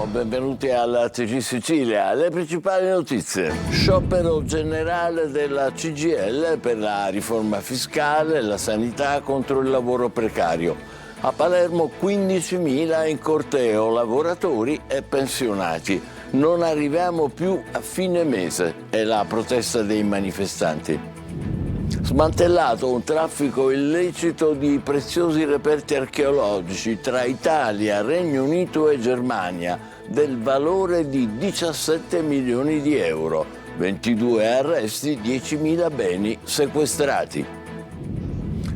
buongiorno, benvenuti alla TG Sicilia. Le principali notizie. Sciopero generale della CGIL per la riforma fiscale, la sanità contro il lavoro precario. A Palermo 15.000 in corteo, lavoratori e pensionati. Non arriviamo più a fine mese, è la protesta dei manifestanti. Smantellato un traffico illecito di preziosi reperti archeologici tra Italia, Regno Unito e Germania del valore di 17 milioni di euro, 22 arresti, 10.000 beni sequestrati.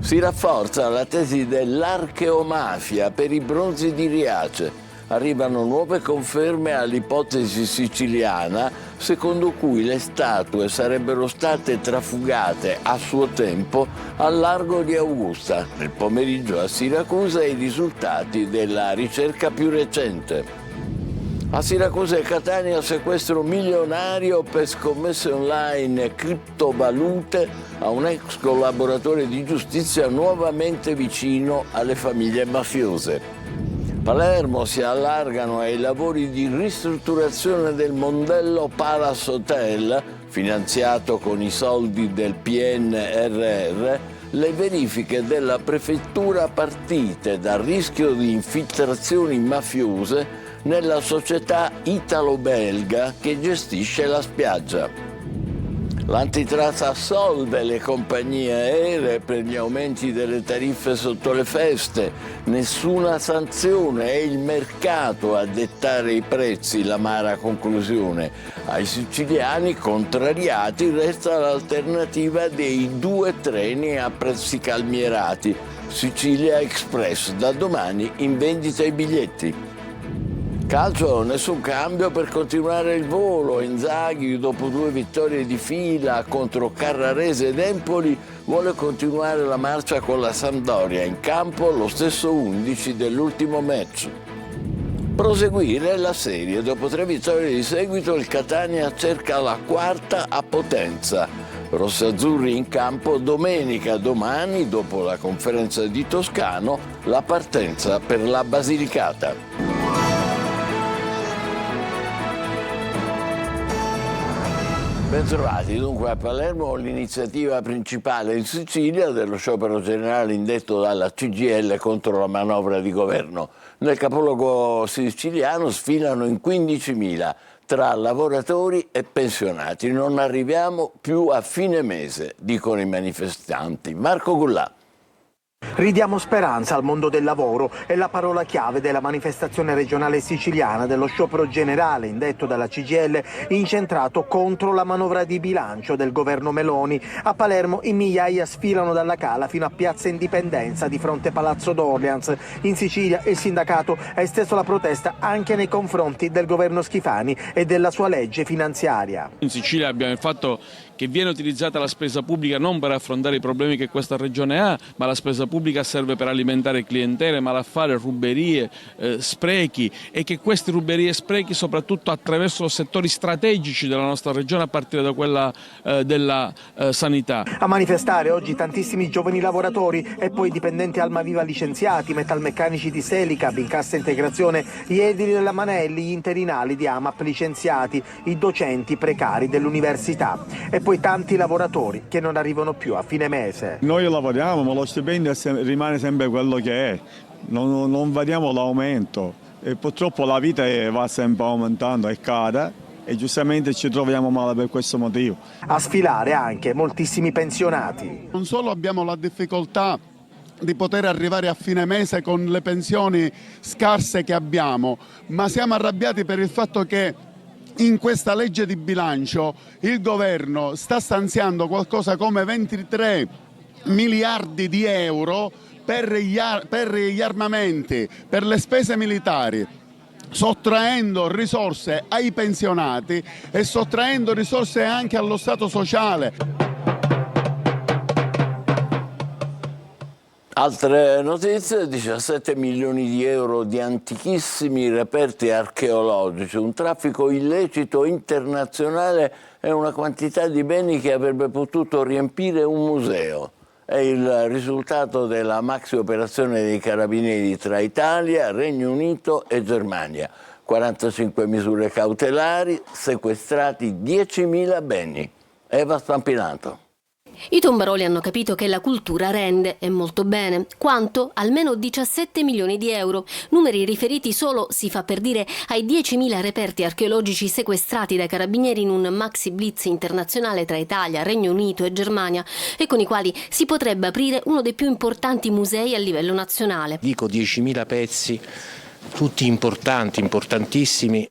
Si rafforza la tesi dell'archeomafia per i bronzi di Riace. Arrivano nuove conferme all'ipotesi siciliana secondo cui le statue sarebbero state trafugate a suo tempo al largo di Augusta. Nel pomeriggio a Siracusa i risultati della ricerca più recente. A Siracusa e Catania sequestro milionario per scommesse online e criptovalute a un ex collaboratore di giustizia nuovamente vicino alle famiglie mafiose. Palermo si allargano ai lavori di ristrutturazione del Mondello Palace Hotel, finanziato con i soldi del PNRR, le verifiche della prefettura partite dal rischio di infiltrazioni mafiose nella società italo-belga che gestisce la spiaggia. L'antitrust assolve le compagnie aeree per gli aumenti delle tariffe sotto le feste. Nessuna sanzione, è il mercato a dettare i prezzi, l'amara conclusione. Ai siciliani contrariati resta l'alternativa dei 2 treni a prezzi calmierati. Sicilia Express, da domani in vendita i biglietti. Calcio, nessun cambio per continuare il volo. Inzaghi, dopo 2 vittorie di fila contro Carrarese ed Empoli, vuole continuare la marcia con la Sampdoria. In campo lo stesso 11 dell'ultimo match. Proseguire la serie. Dopo 3 vittorie di seguito, il Catania cerca la 4ª a Potenza. Rossazzurri in campo domenica, domani, dopo la conferenza di Toscano, la partenza per la Basilicata. Bentrovati, dunque a Palermo l'iniziativa principale in Sicilia dello sciopero generale indetto dalla CGIL contro la manovra di governo. Nel capoluogo siciliano sfilano in 15.000 tra lavoratori e pensionati. Non arriviamo più a fine mese, dicono i manifestanti. Marco Gullà. Ridiamo speranza al mondo del lavoro è la parola chiave della manifestazione regionale siciliana dello sciopero generale indetto dalla CGIL incentrato contro la manovra di bilancio del governo Meloni. A Palermo in migliaia sfilano dalla Cala fino a Piazza Indipendenza di fronte a Palazzo d'Orleans. In Sicilia il sindacato ha esteso la protesta anche nei confronti del governo Schifani e della sua legge finanziaria. In Sicilia abbiamo il fatto che viene utilizzata la spesa pubblica non per affrontare i problemi che questa regione ha, ma la spesa pubblica serve per alimentare clientele, malaffare, ruberie, sprechi, e che queste ruberie e sprechi soprattutto attraverso settori strategici della nostra regione a partire da quella della sanità. A manifestare oggi tantissimi giovani lavoratori e poi dipendenti Almaviva licenziati, metalmeccanici di Selicab in cassa integrazione, gli edili della Manelli, gli interinali di AMAP licenziati, i docenti precari dell'università e poi tanti lavoratori che non arrivano più a fine mese. Noi lavoriamo ma lo stipendio rimane sempre quello che è, non vediamo l'aumento e purtroppo la vita va sempre aumentando, è cara e giustamente ci troviamo male per questo motivo. A sfilare anche moltissimi pensionati. Non solo abbiamo la difficoltà di poter arrivare a fine mese con le pensioni scarse che abbiamo, ma siamo arrabbiati per il fatto che in questa legge di bilancio il governo sta stanziando qualcosa come 23 miliardi di euro per gli armamenti, per le spese militari, sottraendo risorse ai pensionati e sottraendo risorse anche allo Stato sociale. Altre notizie, 17 milioni di euro di antichissimi reperti archeologici, un traffico illecito internazionale e una quantità di beni che avrebbe potuto riempire un museo. È il risultato della maxi operazione dei carabinieri tra Italia, Regno Unito e Germania. 45 misure cautelari, sequestrati 10.000 beni. Eva Spampinato. I tombaroli hanno capito che la cultura rende, e molto bene. Quanto? Almeno 17 milioni di euro. Numeri riferiti solo, si fa per dire, ai 10.000 reperti archeologici sequestrati dai carabinieri in un maxi blitz internazionale tra Italia, Regno Unito e Germania, e con i quali si potrebbe aprire uno dei più importanti musei a livello nazionale. Dico 10.000 pezzi, tutti importanti, importantissimi.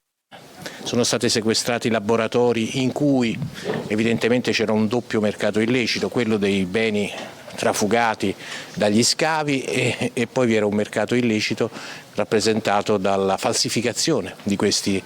Sono stati sequestrati laboratori in cui evidentemente c'era un doppio mercato illecito, quello dei beni trafugati dagli scavi e poi vi era un mercato illecito rappresentato dalla falsificazione di questi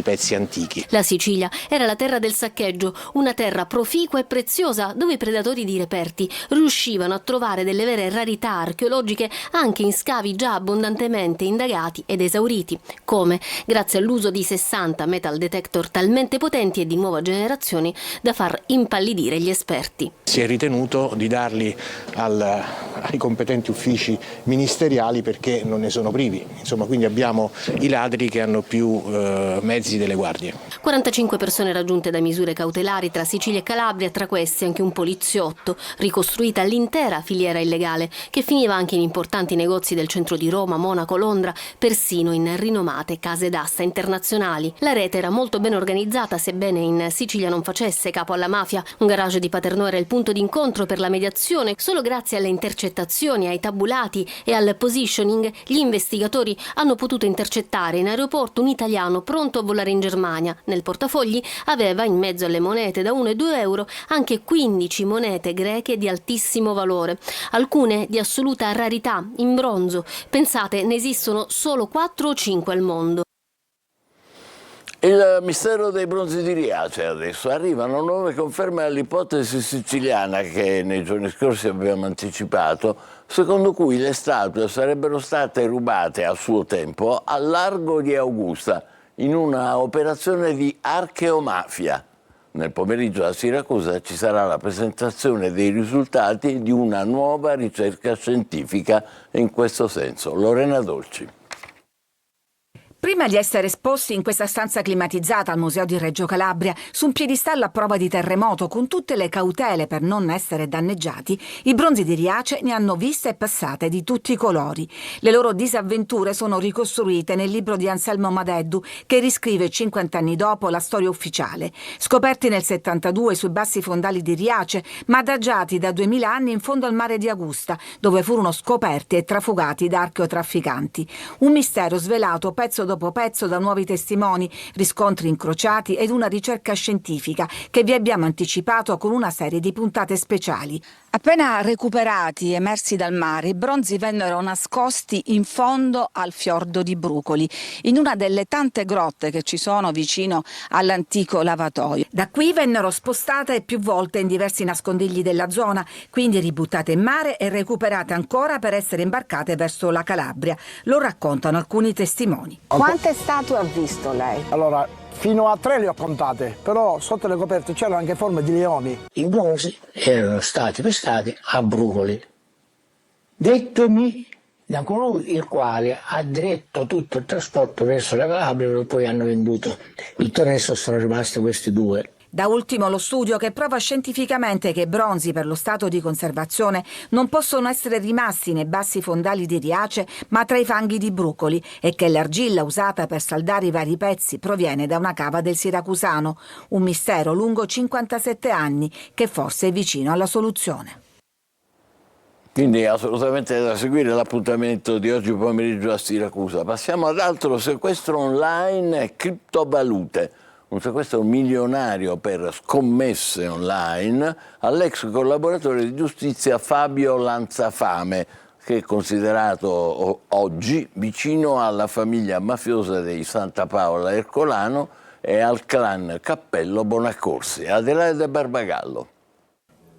pezzi antichi. La Sicilia era la terra del saccheggio, una terra proficua e preziosa dove i predatori di reperti riuscivano a trovare delle vere rarità archeologiche anche in scavi già abbondantemente indagati ed esauriti. Come? Grazie all'uso di 60 metal detector talmente potenti e di nuova generazione da far impallidire gli esperti. Si è ritenuto di darli ai competenti uffici ministeriali perché non ne sono privi. Insomma, quindi abbiamo i ladri che hanno più mezzi delle guardie. 45 persone raggiunte da misure cautelari tra Sicilia e Calabria, tra questi anche un poliziotto. Ricostruita l'intera filiera illegale che finiva anche in importanti negozi del centro di Roma, Monaco, Londra, persino in rinomate case d'asta internazionali. La rete era molto ben organizzata, sebbene in Sicilia non facesse capo alla mafia. Un garage di Paternò era il punto d'incontro per la mediazione. Solo grazie alle intercettazioni, ai tabulati e al positioning, gli investigatori hanno potuto intercettare in aeroporto un italiano pronto a volare in Germania. Nel portafogli aveva, in mezzo alle monete da 1 e 2 euro, anche 15 monete greche di altissimo valore, alcune di assoluta rarità, in bronzo. Pensate, ne esistono solo 4 o 5 al mondo. Il mistero dei bronzi di Riace adesso. Arrivano nuove conferme all'ipotesi siciliana che nei giorni scorsi abbiamo anticipato, secondo cui le statue sarebbero state rubate a suo tempo al largo di Augusta in una operazione di archeomafia. Nel pomeriggio a Siracusa ci sarà la presentazione dei risultati di una nuova ricerca scientifica in questo senso. Lorena Dolci. Prima di essere esposti in questa stanza climatizzata al Museo di Reggio Calabria, su un piedistallo a prova di terremoto con tutte le cautele per non essere danneggiati, i bronzi di Riace ne hanno viste e passate di tutti i colori. Le loro disavventure sono ricostruite nel libro di Anselmo Madeddu, che riscrive 50 anni dopo la storia ufficiale. Scoperti nel 72 sui bassi fondali di Riace, ma adagiati da 2000 anni in fondo al mare di Augusta, dove furono scoperti e trafugati da archeotrafficanti. Un mistero svelato pezzo dopo pezzo da nuovi testimoni, riscontri incrociati ed una ricerca scientifica che vi abbiamo anticipato con una serie di puntate speciali. Appena recuperati, emersi dal mare, i bronzi vennero nascosti in fondo al fiordo di Brucoli, in una delle tante grotte che ci sono vicino all'antico lavatoio. Da qui vennero spostate più volte in diversi nascondigli della zona, quindi ributtate in mare e recuperate ancora per essere imbarcate verso la Calabria. Lo raccontano alcuni testimoni. Quante statue ha visto lei? Allora, fino a 3 le ho contate, però sotto le coperte c'erano anche forme di leoni. I bronzi erano stati pescati a Brucoli. Dettomi da colui il quale ha diretto tutto il trasporto verso la Calabria, dove poi hanno venduto. Tutto il resto sono rimasti questi 2. Da ultimo lo studio che prova scientificamente che i bronzi per lo stato di conservazione non possono essere rimasti nei bassi fondali di Riace ma tra i fanghi di Brucoli e che l'argilla usata per saldare i vari pezzi proviene da una cava del Siracusano, un mistero lungo 57 anni che forse è vicino alla soluzione. Quindi assolutamente da seguire l'appuntamento di oggi pomeriggio a Siracusa. Passiamo ad altro: sequestro online e criptovalute. Un sequestro milionario per scommesse online all'ex collaboratore di giustizia Fabio Lanzafame, che è considerato oggi vicino alla famiglia mafiosa dei Santa Paola Ercolano e al clan Cappello Bonaccorsi. Adelaide Barbagallo.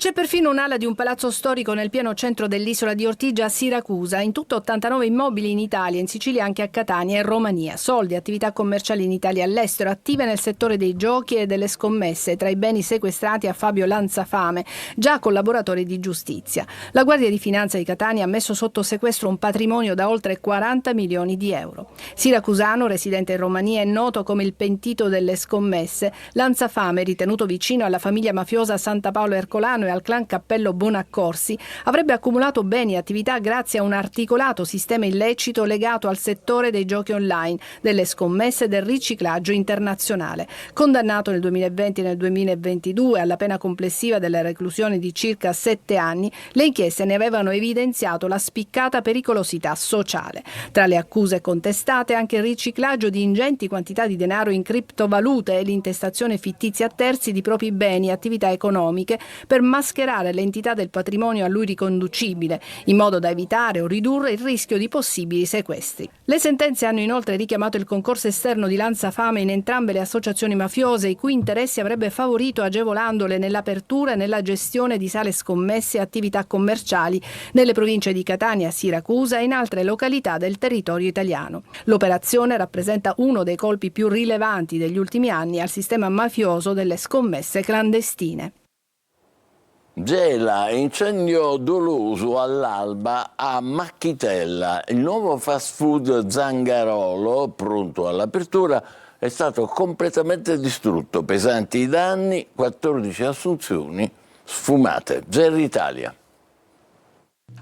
C'è perfino un'ala di un palazzo storico nel pieno centro dell'isola di Ortigia a Siracusa. In tutto 89 immobili in Italia, in Sicilia anche a Catania e Romania. Soldi, attività commerciali in Italia e all'estero, attive nel settore dei giochi e delle scommesse, tra i beni sequestrati a Fabio Lanzafame, già collaboratore di giustizia. La Guardia di Finanza di Catania ha messo sotto sequestro un patrimonio da oltre 40 milioni di euro. Siracusano, residente in Romania, è noto come il pentito delle scommesse. Lanzafame, ritenuto vicino alla famiglia mafiosa Santa Paolo Ercolano e al clan Cappello Bonaccorsi, avrebbe accumulato beni e attività grazie a un articolato sistema illecito legato al settore dei giochi online, delle scommesse e del riciclaggio internazionale. Condannato nel 2020 e nel 2022 alla pena complessiva della reclusione di circa 7 anni, le inchieste ne avevano evidenziato la spiccata pericolosità sociale. Tra le accuse contestate anche il riciclaggio di ingenti quantità di denaro in criptovalute e l'intestazione fittizia a terzi di propri beni e attività economiche per mascherare l'entità del patrimonio a lui riconducibile, in modo da evitare o ridurre il rischio di possibili sequestri. Le sentenze hanno inoltre richiamato il concorso esterno di Lanzafame in entrambe le associazioni mafiose, i cui interessi avrebbe favorito agevolandole nell'apertura e nella gestione di sale scommesse e attività commerciali nelle province di Catania, Siracusa e in altre località del territorio italiano. L'operazione rappresenta uno dei colpi più rilevanti degli ultimi anni al sistema mafioso delle scommesse clandestine. Gela, incendio doloso all'alba a Macchitella. Il nuovo fast food Zangarolo, pronto all'apertura, è stato completamente distrutto. Pesanti i danni, 14 assunzioni sfumate. Ger Italia.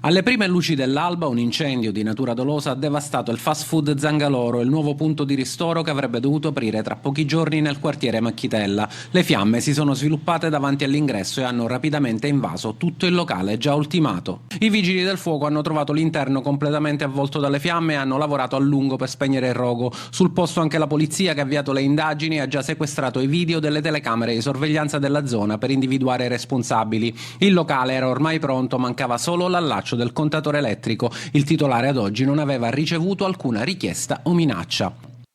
Alle prime luci dell'alba un incendio di natura dolosa ha devastato il fast food Zangaloro, il nuovo punto di ristoro che avrebbe dovuto aprire tra pochi giorni nel quartiere Macchitella. Le fiamme si sono sviluppate davanti all'ingresso e hanno rapidamente invaso tutto il locale già ultimato. I vigili del fuoco hanno trovato l'interno completamente avvolto dalle fiamme e hanno lavorato a lungo per spegnere il rogo. Sul posto anche la polizia, che ha avviato le indagini e ha già sequestrato i video delle telecamere di sorveglianza della zona per individuare i responsabili. Il locale era ormai pronto, mancava solo l'allaccio del contatore elettrico. Il titolare ad oggi non aveva ricevuto alcuna richiesta o minaccia.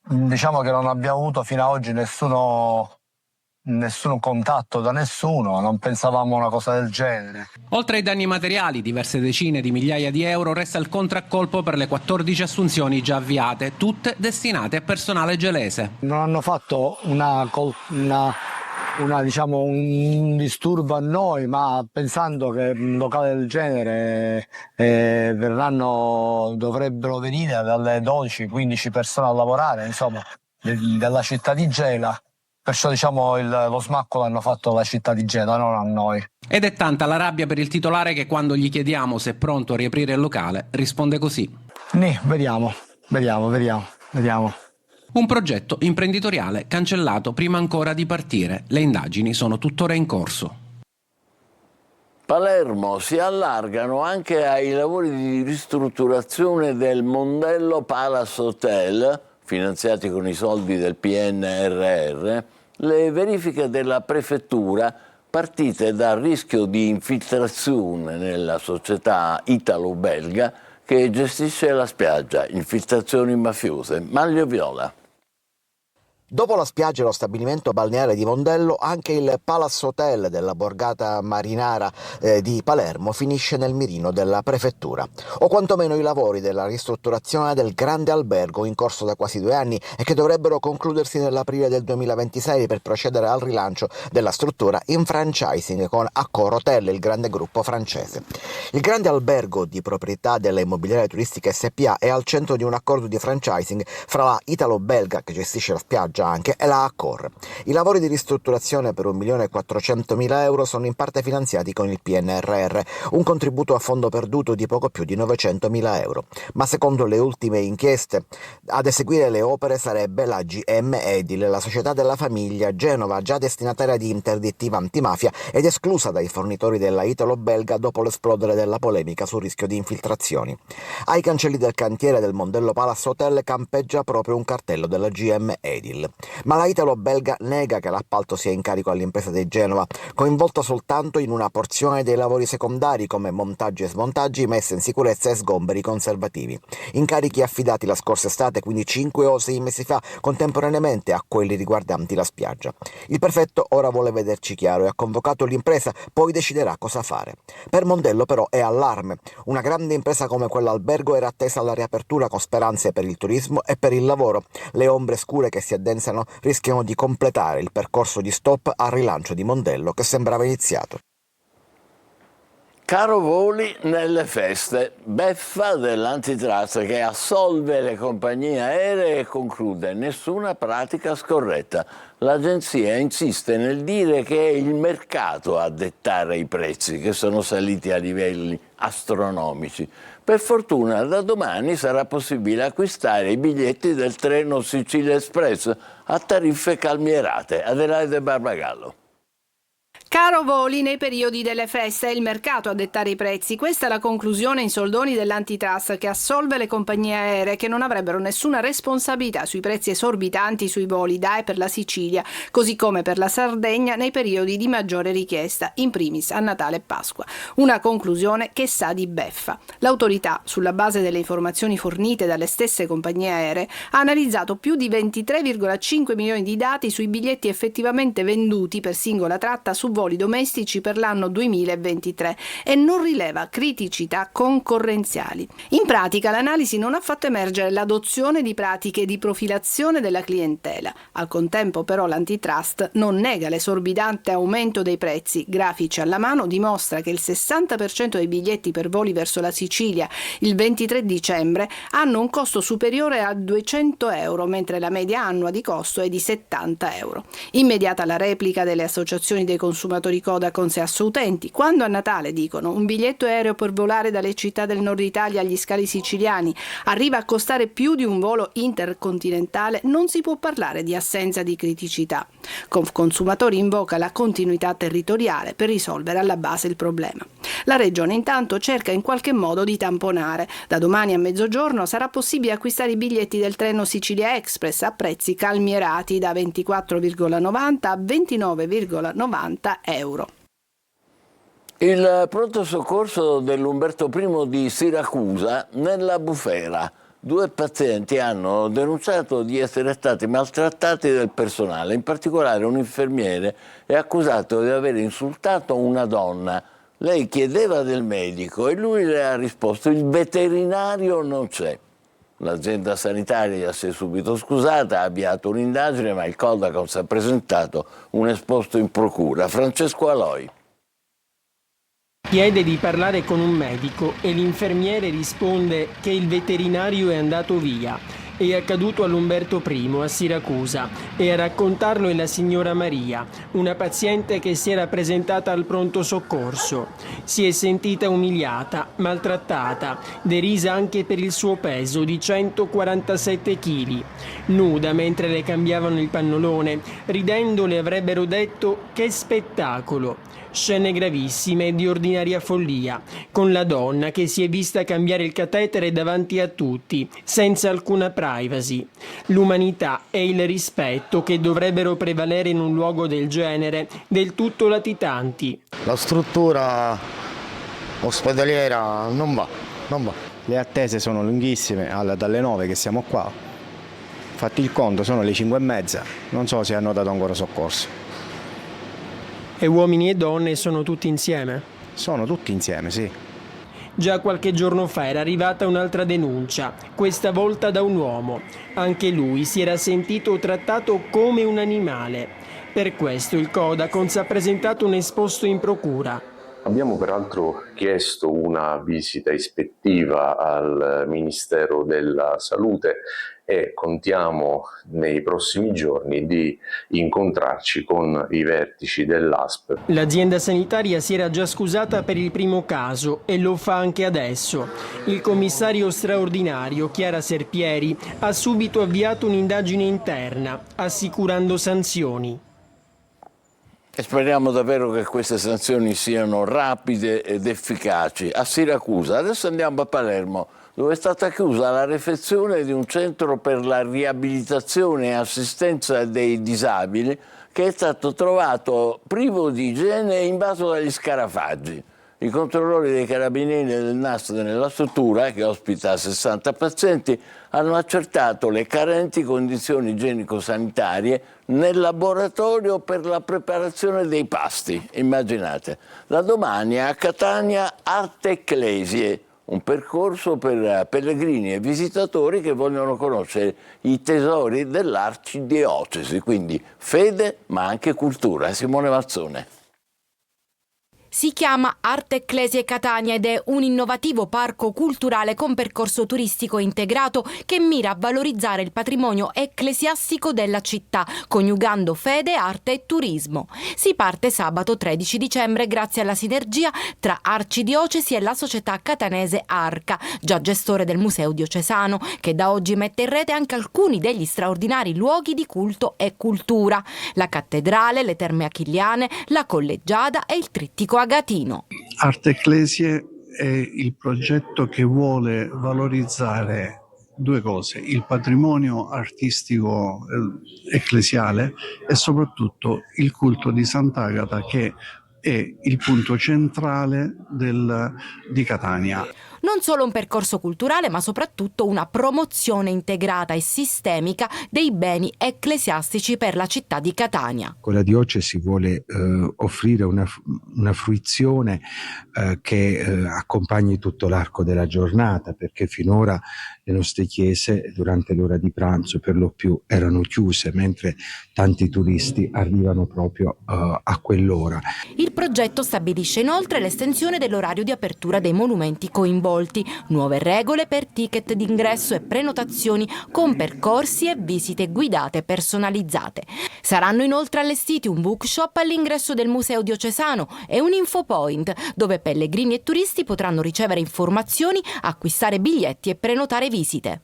Diciamo che non abbiamo avuto fino ad oggi nessun contatto da nessuno, non pensavamo a una cosa del genere. Oltre ai danni materiali, diverse decine di migliaia di euro, resta il contraccolpo per le 14 assunzioni già avviate, tutte destinate a personale gelese. Non hanno fatto un disturbo a noi, ma pensando che un locale del genere dovrebbero venire dalle 12-15 persone a lavorare, insomma, della città di Gela. Perciò lo smacco l'hanno fatto alla città di Gela, non a noi. Ed è tanta la rabbia per il titolare che quando gli chiediamo se è pronto a riaprire il locale risponde così. Vediamo. Un progetto imprenditoriale cancellato prima ancora di partire. Le indagini sono tuttora in corso. Palermo si allargano anche ai lavori di ristrutturazione del Mondello Palace Hotel, finanziati con i soldi del PNRR, le verifiche della prefettura partite dal rischio di infiltrazione nella società italo-belga che gestisce la spiaggia, infiltrazioni mafiose. Maglio Viola. Dopo la spiaggia e lo stabilimento balneare di Mondello, anche il Palace Hotel della borgata marinara di Palermo finisce nel mirino della prefettura, o quantomeno i lavori della ristrutturazione del grande albergo in corso da quasi 2 anni e che dovrebbero concludersi nell'aprile del 2026 per procedere al rilancio della struttura in franchising con Accor Hotel, il grande gruppo francese. Il grande albergo di proprietà della Immobiliare Turistica SPA è al centro di un accordo di franchising fra la italo-belga, che gestisce la spiaggia anche, e la Accor. I lavori di ristrutturazione per 1.400.000 euro sono in parte finanziati con il PNRR, un contributo a fondo perduto di poco più di 900.000 euro. Ma secondo le ultime inchieste, ad eseguire le opere sarebbe la GM Edil, la società della famiglia Genova, già destinataria di interdittiva antimafia ed esclusa dai fornitori della italo-belga dopo l'esplodere della polemica sul rischio di infiltrazioni. Ai cancelli del cantiere del Mondello Palace Hotel campeggia proprio un cartello della GM Edil. CGIL. Ma la italo-belga nega che l'appalto sia in carico all'impresa di Genova, coinvolta soltanto in una porzione dei lavori secondari come montaggi e smontaggi, messa in sicurezza e sgomberi conservativi. Incarichi affidati la scorsa estate, quindi 5 o 6 mesi fa, contemporaneamente a quelli riguardanti la spiaggia. Il prefetto ora vuole vederci chiaro e ha convocato l'impresa, poi deciderà cosa fare. Per Mondello però è allarme. Una grande impresa come quella albergo era attesa alla riapertura con speranze per il turismo e per il lavoro. Le ombre scure che si addensano rischiano di completare il percorso di stop al rilancio di Mondello che sembrava iniziato. Caro voli nelle feste, beffa dell'antitrust che assolve le compagnie aeree e conclude nessuna pratica scorretta. L'agenzia insiste nel dire che è il mercato a dettare i prezzi che sono saliti a livelli astronomici. Per fortuna da domani sarà possibile acquistare i biglietti del treno Sicilia Express a tariffe calmierate. Adelaide Barbagallo. Caro voli nei periodi delle feste, è il mercato a dettare i prezzi. Questa è la conclusione in soldoni dell'antitrust che assolve le compagnie aeree che non avrebbero nessuna responsabilità sui prezzi esorbitanti sui voli da e per la Sicilia, così come per la Sardegna nei periodi di maggiore richiesta, in primis a Natale e Pasqua. Una conclusione che sa di beffa. L'autorità, sulla base delle informazioni fornite dalle stesse compagnie aeree, ha analizzato più di 23,5 milioni di dati sui biglietti effettivamente venduti per singola tratta su voli domestici per l'anno 2023 e non rileva criticità concorrenziali. In pratica l'analisi non ha fatto emergere l'adozione di pratiche di profilazione della clientela. Al contempo però l'antitrust non nega l'esorbitante aumento dei prezzi. Grafici alla mano dimostra che il 60% dei biglietti per voli verso la Sicilia il 23 dicembre hanno un costo superiore a 200 euro, mentre la media annua di costo è di 70 euro. Immediata la replica delle associazioni dei consumatori Codacons e Assoutenti, quando a Natale dicono un biglietto aereo per volare dalle città del nord Italia agli scali siciliani arriva a costare più di un volo intercontinentale, non si può parlare di assenza di criticità. Consumatori invoca la continuità territoriale per risolvere alla base il problema. La Regione intanto cerca in qualche modo di tamponare. Da domani a mezzogiorno sarà possibile acquistare i biglietti del treno Sicilia Express a prezzi calmierati da 24,90 a 29,90 euro. Il pronto soccorso dell'Umberto I di Siracusa nella bufera. 2 pazienti hanno denunciato di essere stati maltrattati dal personale, in particolare un infermiere è accusato di aver insultato una donna. Lei chiedeva del medico e lui le ha risposto: il veterinario non c'è. L'azienda sanitaria si è subito scusata, ha avviato un'indagine, ma il Codacons ha presentato un esposto in procura. Francesco Aloi. Chiede di parlare con un medico e l'infermiere risponde che il veterinario è andato via. È accaduto all'Umberto I a Siracusa e a raccontarlo è la signora Maria, una paziente che si era presentata al pronto soccorso. Si è sentita umiliata, maltrattata, derisa anche per il suo peso di 147 kg. Nuda mentre le cambiavano il pannolone, ridendo le avrebbero detto che spettacolo. Scene gravissime e di ordinaria follia, con la donna che si è vista cambiare il catetere davanti a tutti, senza alcuna privacy. L'umanità e il rispetto che dovrebbero prevalere in un luogo del genere, del tutto latitanti. La struttura ospedaliera non va. Le attese sono lunghissime, dalle 9 che siamo qua. Fatti il conto, sono le 5:30, non so se hanno dato ancora soccorso. E uomini e donne sono tutti insieme? Sono tutti insieme, sì. Già qualche giorno fa era arrivata un'altra denuncia, questa volta da un uomo. Anche lui si era sentito trattato come un animale. Per questo il Codacons ha presentato un esposto in procura. Abbiamo peraltro chiesto una visita ispettiva al Ministero della Salute e contiamo nei prossimi giorni di incontrarci con i vertici dell'ASP. L'azienda sanitaria si era già scusata per il primo caso e lo fa anche adesso. Il commissario straordinario Chiara Serpieri ha subito avviato un'indagine interna, assicurando sanzioni. E speriamo davvero che queste sanzioni siano rapide ed efficaci. A Siracusa, adesso andiamo a Palermo, dove è stata chiusa la refezione di un centro per la riabilitazione e assistenza dei disabili che è stato trovato privo di igiene e invaso dagli scarafaggi. I controllori dei carabinieri del NAS nella struttura, che ospita 60 pazienti, hanno accertato le carenti condizioni igienico-sanitarie nel laboratorio per la preparazione dei pasti. Immaginate. Da domani a Catania Arte Ecclesie, un percorso per pellegrini e visitatori che vogliono conoscere i tesori dell'arcidiocesi, quindi fede ma anche cultura. Simone Mazzone. Si chiama Arte Ecclesie Catania ed è un innovativo parco culturale con percorso turistico integrato che mira a valorizzare il patrimonio ecclesiastico della città, coniugando fede, arte e turismo. Si parte sabato 13 dicembre grazie alla sinergia tra Arcidiocesi e la società catanese Arca, già gestore del Museo Diocesano, che da oggi mette in rete anche alcuni degli straordinari luoghi di culto e cultura: la cattedrale, le terme achilliane, la collegiata e il trittico agatino. Arte Ecclesie è il progetto che vuole valorizzare due cose: il patrimonio artistico ecclesiale e soprattutto il culto di Sant'Agata, che è il punto centrale di Catania. Non solo un percorso culturale, ma soprattutto una promozione integrata e sistemica dei beni ecclesiastici per la città di Catania. Con la diocesi vuole offrire una fruizione che accompagni tutto l'arco della giornata, perché finora le nostre chiese durante l'ora di pranzo per lo più erano chiuse, mentre tanti turisti arrivano proprio a quell'ora. Il progetto stabilisce inoltre l'estensione dell'orario di apertura dei monumenti coinvolti, nuove regole per ticket d'ingresso e prenotazioni con percorsi e visite guidate personalizzate. Saranno inoltre allestiti un bookshop all'ingresso del Museo Diocesano e un infopoint dove pellegrini e turisti potranno ricevere informazioni, acquistare biglietti e prenotare visite.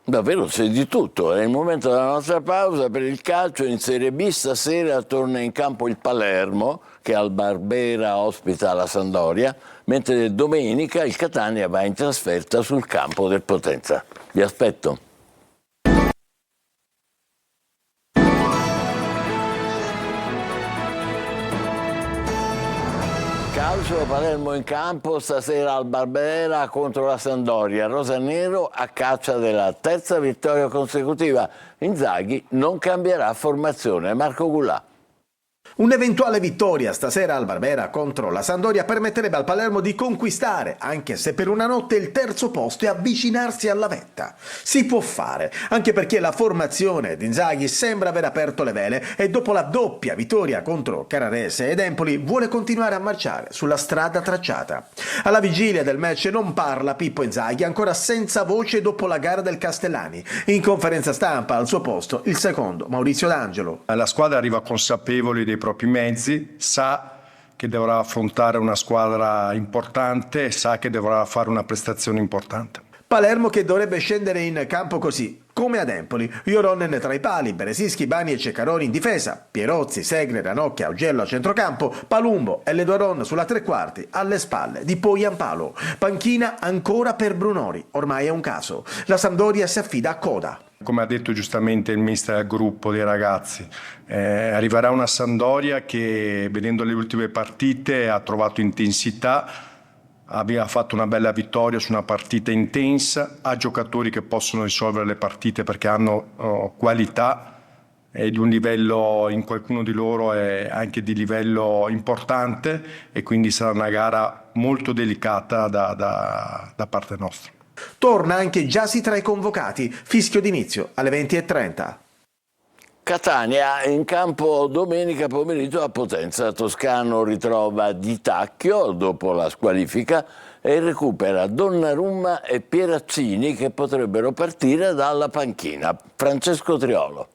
Davvero c'è di tutto, è il momento della nostra pausa per il calcio. In Serie B stasera torna in campo il Palermo, che al Barbera ospita la Sampdoria, mentre domenica il Catania va in trasferta sul campo del Potenza. Vi aspetto. Calcio, Palermo in campo stasera al Barbera contro la Sampdoria. Rosanero a caccia della terza vittoria consecutiva. Inzaghi non cambierà formazione. Marco Gullà. Un'eventuale vittoria stasera al Barbera contro la Sampdoria permetterebbe al Palermo di conquistare, anche se per una notte, il terzo posto e avvicinarsi alla vetta. Si può fare, anche perché la formazione di Inzaghi sembra aver aperto le vele e dopo la doppia vittoria contro Carrarese ed Empoli vuole continuare a marciare sulla strada tracciata. Alla vigilia del match non parla Pippo Inzaghi, ancora senza voce dopo la gara del Castellani. In conferenza stampa al suo posto il secondo, Maurizio D'Angelo. La squadra arriva consapevoli dei propri mezzi, sa che dovrà affrontare una squadra importante e sa che dovrà fare una prestazione importante. Palermo che dovrebbe scendere in campo così, come ad Empoli: Joronen tra i pali, Beresischi, Bani e Ceccaroni in difesa, Pierozzi, Segre, Ranocchia, Augello a centrocampo, Palumbo e Ledoron sulla tre quarti, alle spalle di Poyampalo. Panchina ancora per Brunori, ormai è un caso. La Sampdoria si affida a Coda. Come ha detto giustamente il mister del gruppo dei ragazzi, arriverà una Sampdoria che, vedendo le ultime partite, ha trovato intensità, aveva fatto una bella vittoria su una partita intensa, ha giocatori che possono risolvere le partite perché hanno qualità e di un livello, in qualcuno di loro è anche di livello importante, e quindi sarà una gara molto delicata da parte nostra. Torna anche Gyasi tra i convocati, fischio d'inizio alle 20:30. Catania in campo domenica pomeriggio a Potenza. Toscano ritrova Di Tacchio dopo la squalifica e recupera Donnarumma e Pierazzini, che potrebbero partire dalla panchina. Francesco Triolo.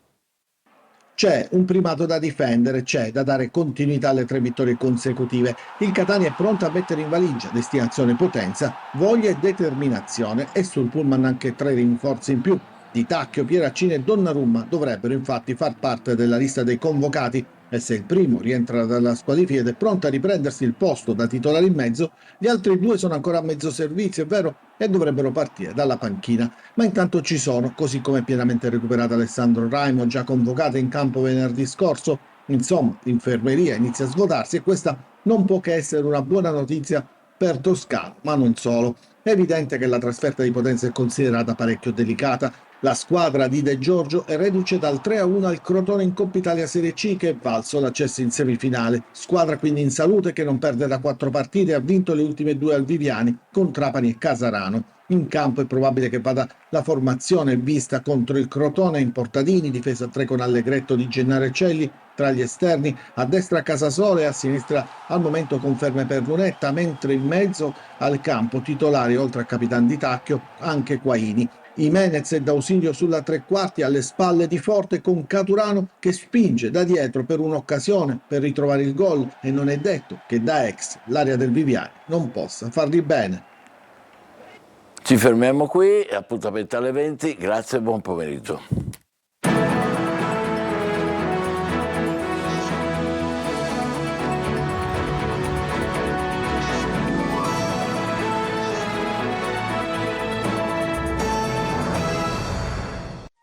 C'è un primato da difendere, c'è da dare continuità alle 3 vittorie consecutive. Il Catania è pronto a mettere in valigia destinazione Potenza, voglia e determinazione, e sul pullman anche 3 rinforzi in più. Di Tacchio, Pieraccini e Donnarumma dovrebbero infatti far parte della lista dei convocati e se il primo rientra dalla squalifica ed è pronto a riprendersi il posto da titolare in mezzo, gli altri due sono ancora a mezzo servizio, è vero, e dovrebbero partire dalla panchina, ma intanto ci sono, così come pienamente recuperato Alessandro Raimo, già convocato in campo venerdì scorso. Insomma, l'infermeria inizia a svuotarsi e questa non può che essere una buona notizia per Toscano, ma non solo. È evidente che la trasferta di Potenza è considerata parecchio delicata. La squadra di De Giorgio è reduce dal 3-1 al Crotone in Coppa Italia Serie C, che è valso l'accesso in semifinale. Squadra quindi in salute, che non perde da 4 partite e ha vinto le ultime 2 al Viviani con Trapani e Casarano. In campo è probabile che vada la formazione vista contro il Crotone in Portadini, difesa a 3 con Allegretto, Di Gennaro e Celli, tra gli esterni a destra Casasole e a sinistra al momento conferme per Lunetta, mentre in mezzo al campo titolari oltre a Capitan Di Tacchio anche Quaini. Jimenez è d'ausilio sulla tre quarti alle spalle di Forte con Caturano che spinge da dietro per un'occasione per ritrovare il gol e non è detto che da ex l'area del Viviani non possa fargli bene. Ci fermiamo qui, appuntamento alle 20, grazie e buon pomeriggio.